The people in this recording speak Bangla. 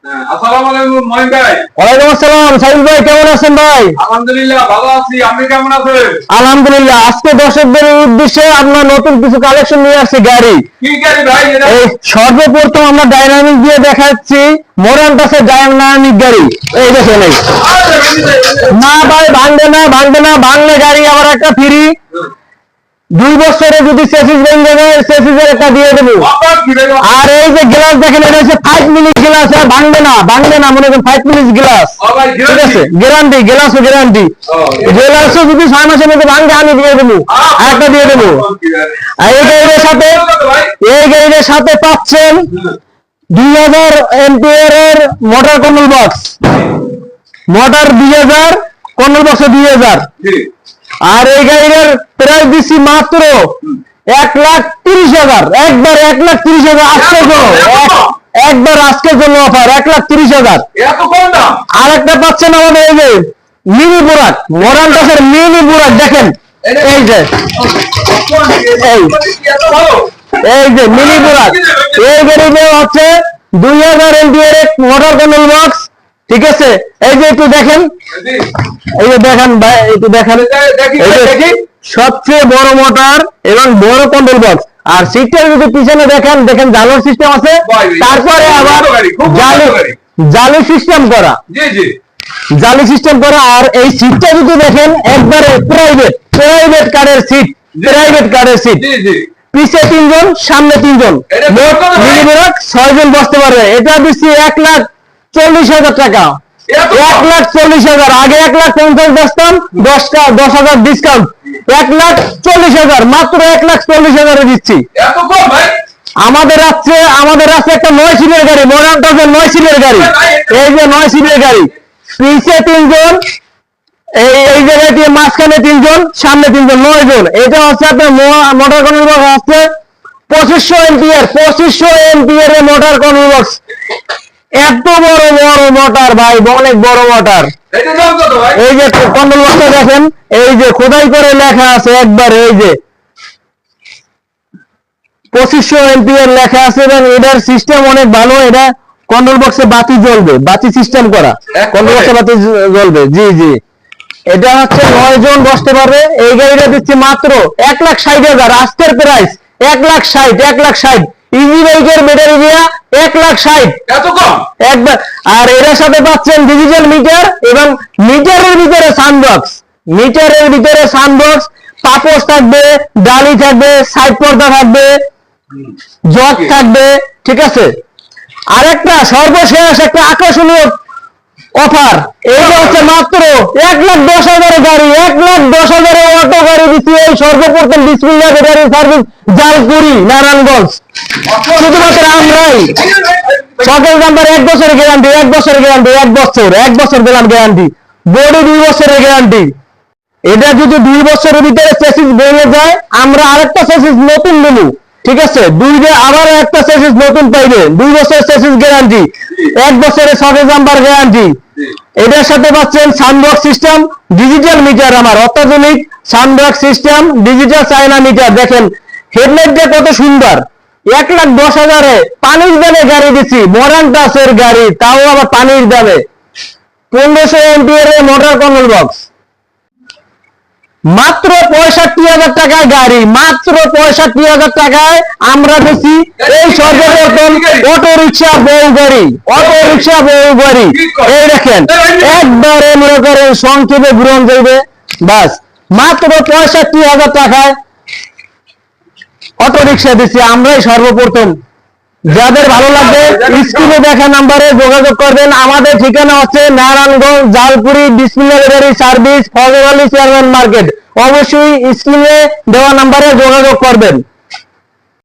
আসসালামু আলাইকুম মহিন ভাই। ওয়ালাইকুম আসসালাম সাইদ ভাই, কেমন আছেন ভাই? আলহামদুলিল্লাহ ভালো আছি, আপনি কেমন আছেন? আলহামদুলিল্লাহ। আজকে দর্শকদের উদ্দেশ্যে আমরা নতুন কিছু কালেকশন নিয়ে আসছি গাড়ি। কি গাড়ি ভাই এটা? এই সর্বপ্রথম আমরা ডাইনামিক দিয়ে দেখাচ্ছি মোরান্টাসের ডাইনামিক গাড়ি। এই দেখেন, এই না ভাই ভাঙবে না, ভাঙবে না, ভাঙলে গাড়ি আবার একটা ফ্রি। 2 বছরে যদি সেসিস ভেঙে যায় সেসিসের একটা দিয়ে দেবো। আর এই যে গ্লাস দেখেন, এটা হচ্ছে 5 মিনিট গ্লাস, ভাঙবে না, ভাঙবে না, মনে করেন 5 মিনিট গ্লাস, ঠিক আছে? Guarantee, গ্লাসও guarantee. গ্লাসও যদি 6 মাসের মধ্যে ভাঙবে আমি দিয়ে দেবো, একটা দিয়ে দেবো। আর এই গাড়ির সাথে পাচ্ছেন 2000 এম্পিয়ার এর motor control box, motor 2000, control box 2000। আর এই গাড়ির প্রাইস দিচ্ছি মাত্র 1,30,000, একবার 1,30,000 আজকের জন্য, একবার আজকের জন্য অফার 1,30,000। আর একটা পাচ্ছেন আমাদের এই যে মিনি বুরাক, মোরান্টাসের মিনি বুরাক দেখেন, এই যে এই যে মিনি বুরাক। এই গাড়িতে হচ্ছে 2000 এমপিআর মোটর কন্ট্রোল বক্স, ঠিক আছে? এই যে একটু দেখেন, এই যে দেখেন ভাই, একটু দেখেন, সবচেয়ে বড় মোটর এবং বড় কন্ট্রোল বক্স। আর সিটটার যদি পিছনে দেখেন, দেখেন জালোর সিস্টেম আছে, তারপরে আবার জালি সিস্টেম করা, জালি সিস্টেম করা। আর এই সিটটা যদি দেখেন একবারে প্রাইভেট কারের সিট, প্রাইভেট কারের সিট, পিছে 3 জন, সামনে 3 জন, মোট মিনি বুরাক 6 জন বসতে পারবে। এটা দিচ্ছি 1,40,000 টাকা, 1,40,000। আগে 1,50,000 বেচতাম, 10,000 ডিসকাউন্ট, 1,40,000, মাত্র 1,40,000 দিচ্ছি। আমাদের আছে একটা 9 সিটের গাড়ি, মোরান্টাসের 9 সিটের গাড়ি। এই যে 9 সিটের গাড়ি, পিছে 3 জন, এই জায়গায় মাঝখানে 3 জন, সামনে 3 জন, 9 জন। এটা হচ্ছে আপনার মোটর কন্ট্রোল বক্স হচ্ছে 2500 এম্পিয়ার, 2500 এম্পিয়ার এর মোটর কন্ট্রোল বক্স। এত বড় বড় মোটর ভাই, অনেক বড় মোটর। এই যে কন্ট্রোল বক্সটা দেখেন, এই যে খোদাই করে লেখা আছে একবার, এই যে 2500 এম্পিয়ার লেখা আছে। এবং এটার সিস্টেম অনেক ভালো। এটা কন্ট্রোল বক্সে বাতি জ্বলবে, বাতি সিস্টেম করা, কন্ট্রোল বক্সে বাতি জ্বলবে। জি জি, এটা হচ্ছে 9 জন বসতে পারবে। এই গাড়িটা দিচ্ছি মাত্র 1,60,000, আজকের প্রাইস 1,60,000। ইজি বাইকের ব্যাটারি দিয়া 1,60,000, এত কম একবার। আর এর সাথে পাচ্ছেন ডিজিটাল মিটার এবং মিটারের ভিতরে সানবক্স, মিটারের ভিতরে সানবক্স, পাপোশ থাকবে, ডালি থাকবে, সাইড পর্দা থাকবে, জগ থাকবে, ঠিক আছে? আরেকটা সর্বশেষ একটা আকর্ষণীয় অফার, এইটা হচ্ছে মাত্র 1,10,000 গাড়ি, 1,10,000 অটো গাড়ি দিচ্ছি এই সর্বপ্রথম বিসমিল্লাহ ব্যাটারি সার্ভিস, জালপুরি, নারায়ণগঞ্জ। শুধুমাত্র আমরাই। সকল নাম্বার 1 বছরের গ্যারান্টি, 1 বছরের গ্যারান্টি, 1 বছর দিলাম গ্যারান্টি। বডি 2 বছরের গ্যারান্টি। এটা যদি 2 বছরের ভিতরে চেসিস ভেঙে যায়, আমরা আরেকটা চেসিস নতুন দেব, ঠিক আছে? আবার একটা চেসিস নতুন পাইবে। 2 বছর চেসিস গ্যারান্টি, 1 বছরের সকেজ নাম্বার গ্যারান্টি। এটার সাথে পাচ্ছেন সানবক্স সিস্টেম, ডিজিটাল মিটার, আমার অত্যাধুনিক sandbox system, digital China metre. দেখেন হেডলাইটটা কত সুন্দর। 1,10,000 পানির দামে গাড়ি দিচ্ছি, মোরান্টাসের গাড়ি, তাও আবার পানির দামে। 1500 এম্পিয়ার মোটর কন্ট্রোল বক্স, মাত্র 65,000 টাকায় গাড়ি, মাত্র 65,000 টাকায় আমরা দিচ্ছি এই সর্বপ্রথম অটো রিক্সা বউ গাড়ি, অটো রিক্সা বউ গাড়ি। এই দেখেন একবারে মনে করেন সংক্ষেপে গ্রহণ যাইবে, বাস মাত্র 65,000 টাকায় অটো রিক্সা দিচ্ছি আমরাই সর্বপ্রথম। যাদের ভালো লাগবে স্ক্রিনে দেখা নাম্বারে যোগাযোগ করবেন। আমাদের ঠিকানা হচ্ছে নারায়ণগঞ্জ, জালপুরি, বিসমিল্লাহ ব্যাটারি সার্ভিস, ফজর আলী চেয়ারম্যান মার্কেট। অবশ্যই স্ক্রিনে দেওয়া নাম্বারে যোগাযোগ করবেন।